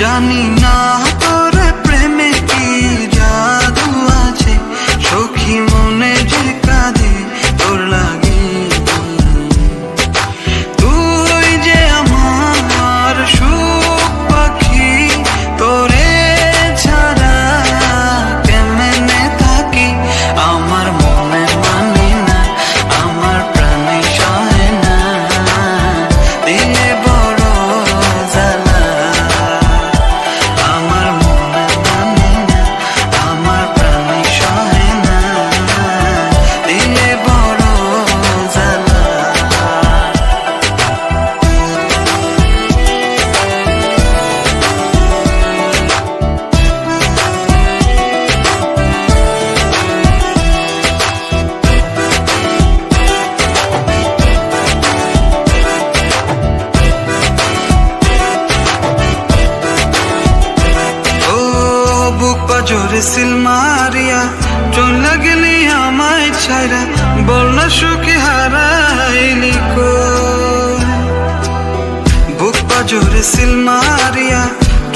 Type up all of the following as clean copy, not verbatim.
জানি না তোর প্রেমে কি জাদু আছে, সখী মনে যে কাঁদে তোর লাগে। তুই যে আমার সুখ পাখি, তোরে ছাড়া কেমনে থাকি। আমার মনে মানে না, আমার প্রাণে সহে না, দিলে বড় জ্বালা। আমার মনে মানে না, আমার প্রাণে সহে না, দিলে বড় জ্বালা। বুক পাজরে সিল মারিয়া চলে গেলি আমায় ছাইরা, বল না সুখে হারাইলি কই। বুক পাজরে সিল মারিয়া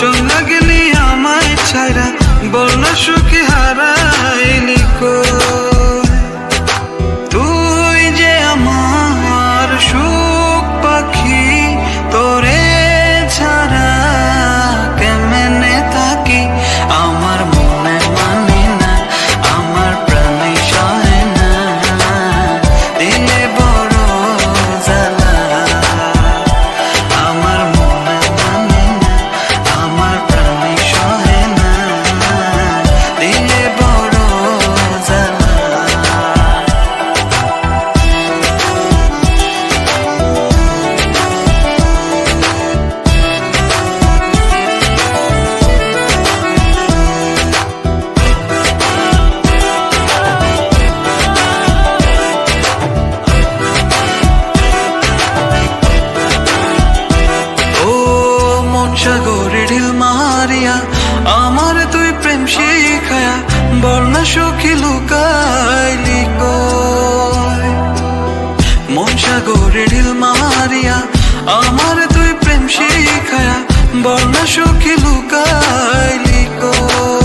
চলে গেলি আমায় ছাইরা, বল না সুখে হারাইলি কই। তুই যে আমার সুখ পাখি, তোরে ছাড়া কেমনে থাকি। আমার মনে মানে না, আমার প্রাণে সহে না, দিলে বড় জ্বালা। আমার মনে মানে না, আমার প্রাণে সহে না, দিলে বড় জ্বালা। সাগরে ঢিল মারিয়া আমার তুই প্রেম শিখায়া, বল না সখী লুকাইলি কই। মন সাগরে ঢিল মারিয়া আমার তুই প্রেম শিখায়া, বল না সখী লুকাইলি কই।